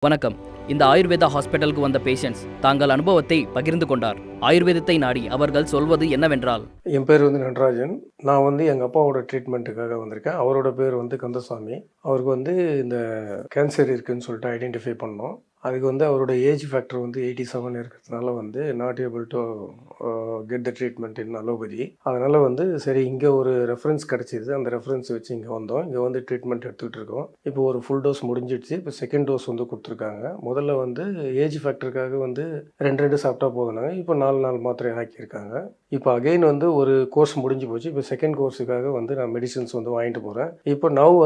வணக்கம். இந்த ஆயுர்வேதா ஹாஸ்பிட்டலுக்கு வந்த பேஷண்ட்ஸ் தாங்கள் அனுபவத்தை பகிர்ந்து கொண்டார். ஆயுர்வேதத்தை நாடி அவர்கள் சொல்வது என்னவென்றால், என் பேர் நடராஜன். நான் எங்கள் அப்பாவோட ட்ரீட்மெண்ட்டுக்காக வந்திருக்கேன். அவரோட பேர் கந்தசாமி. அவருக்கு இந்த கேன்சர் இருக்குதுன்னு சொல்லிட்டு ஐடென்டிஃபை பண்ணோம். அதுக்கு அவரோட ஏஜ் ஃபேக்டர் 87 இருக்கிறதுனால not able to get the treatment in allopathy. அதனால் சரி இங்கே ஒரு ரெஃபரன்ஸ் கிடச்சிது. அந்த ரெஃபரன்ஸ் வச்சு இங்கே வந்தோம். இங்கே ட்ரீட்மெண்ட் எடுத்துகிட்டு இருக்கோம். இப்போ ஒரு ஃபுல் டோஸ் முடிஞ்சிடுச்சு. இப்போ செகண்ட் டோஸ் கொடுத்துருக்காங்க. முதல்ல ஏஜ் ஃபேக்டருக்காக 2 சாப்பிட்டா போதுனாங்க. இப்போ 4 மாத்திரை ஆக்கியிருக்காங்க. இப்போ அகெயின் ஒரு கோர்ஸ் முடிஞ்சு போச்சு. இப்போ செகண்ட் கோர்ஸுக்காக நான் மெடிசன்ஸ் வாங்கிட்டு போகிறேன். இப்போ now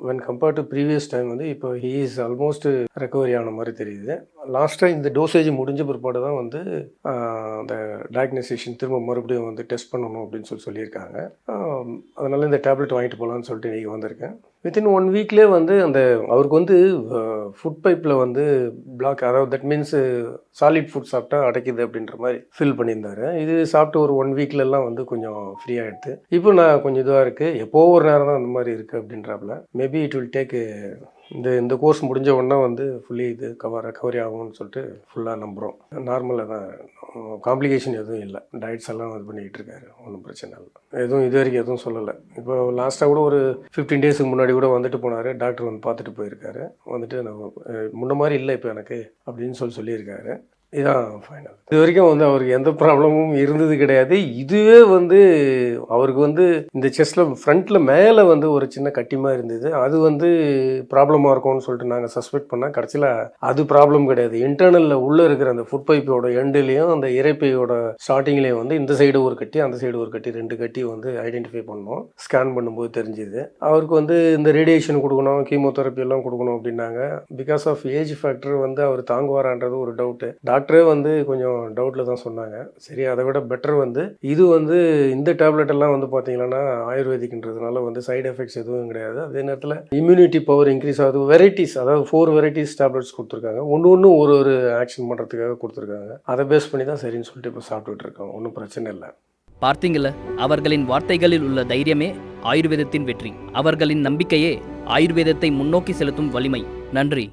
when compared to previous time இப்போ ஹீ இஸ் ஆல்மோஸ்ட் ரெக்கவரி ஆன மாதிரி தெரியுது. லாஸ்ட்டாக இந்த டோசேஜ் முடிஞ்ச பிற்பாடு தான் அந்த டயக்னைசேஷன் திரும்ப மறுபடியும் டெஸ்ட் பண்ணணும் அப்படின்னு சொல்லியிருக்காங்க. அதனால் இந்த டேப்லெட் வாங்கிட்டு போகலான்னு சொல்லிட்டு இன்றைக்கி வந்திருக்கேன். வித்தின் 1 வீக்லேயே அவருக்கு ஃபுட் பைப்பில் பிளாக், அதாவது தட் மீன்ஸ் சாலிட் ஃபுட் சாப்பிட்டா அடைக்குது அப்படின்ற மாதிரி ஃபீல் பண்ணியிருந்தாரு. இது சாப்பிட்டு ஒரு 1 வீக்லலாம் கொஞ்சம் ஃப்ரீ ஆகிடுது. இப்போ நான் கொஞ்சம் இதுவாக இருக்குது, எப்போ ஒரு நேரம் தான் அந்த மாதிரி இருக்குது அப்படின்றாப்புல. மேபி இட் வில் டேக் இந்த கோர்ஸ் முடிஞ்ச உடனே ஃபுல்லி இது ரெக்கவரி ஆகும்னு சொல்லிட்டு ஃபுல்லாக நம்புகிறோம். நார்மலாக தான், காம்ப்ளிகேஷன் எதுவும் இல்லை. டயட்ஸ் எல்லாம் இது பண்ணிகிட்டு இருக்காரு. ஒன்றும் பிரச்சனை இல்லை. எதுவும் இது வரைக்கும் எதுவும் சொல்லலை. இப்போ லாஸ்ட்டாக கூட ஒரு 15 டேஸுக்கு முன்னாடி கூட போனார். டாக்டர் பார்த்துட்டு போயிருக்காரு. நான் முன்ன மாதிரி இல்லை இப்போ எனக்கு அப்படின்னு சொல்லியிருக்காரு. இதான் ஃபைனல். இது வரைக்கும் அவருக்கு எந்த ப்ராப்ளமும் இருந்தது கிடையாது. இதுவே அவருக்கு இந்த செஸ்ட்டில் ஃப்ரண்ட்டில் மேலே ஒரு சின்ன கட்டிமா இருந்தது. அது ப்ராப்ளமாக இருக்கும்னு சொல்லிட்டு நாங்கள் சஸ்பெக்ட் பண்ணால் கடைசியில் அது ப்ராப்ளம் கிடையாது. இன்டர்னலில் உள்ளே இருக்கிற அந்த ஃபுட் பைப்போட எண்டுலேயும் அந்த இறைப்பையோட ஸ்டார்டிங்லேயும் இந்த சைடு ஒரு கட்டி, அந்த சைடு ஒரு கட்டி, 2 கட்டி ஐடென்டிஃபை பண்ணோம். ஸ்கேன் பண்ணும்போது தெரிஞ்சுது. அவருக்கு இந்த ரேடியேஷன் கொடுக்கணும், கீமோதெரப்பி எல்லாம் கொடுக்கணும் அப்படின்னாங்க. பிகாஸ் ஆஃப் ஏஜ் ஃபேக்டர் அவர் தாங்குவாரான்றது ஒரு டவுட்டு. டாக்டரே கொஞ்சம் டவுட்டில் தான் சொன்னாங்க. சரி, அதை விட பெட்டர் இது இந்த டேப்லெட் எல்லாம் பார்த்தீங்கன்னா ஆயுர்வேதிக்ன்றதுனால சைடு எஃபெக்ட்ஸ் எதுவும் கிடையாது. அதே நேரத்தில் இம்யூனிட்டி பவர் இன்க்ரீஸ் ஆகுது. வெரைட்டிஸ், அதாவது 4 வெரைட்டிஸ் டேப்லெட்ஸ் கொடுத்துருக்காங்க. ஒன்று ஒரு ஆக்ஷன் பண்ணுறதுக்காக கொடுத்துருக்காங்க. அதை பேஸ் பண்ணி தான் சரின்னு சொல்லிட்டு இப்போ சாப்பிட்டுட்டு இருக்கோம். ஒன்றும் பிரச்சனை இல்லை. பார்த்தீங்கள, அவர்களின் வார்த்தைகளில் உள்ள தைரியமே ஆயுர்வேதத்தின் வெற்றி. அவர்களின் நம்பிக்கையே ஆயுர்வேதத்தை முன்னோக்கி செலுத்தும் வலிமை. நன்றி.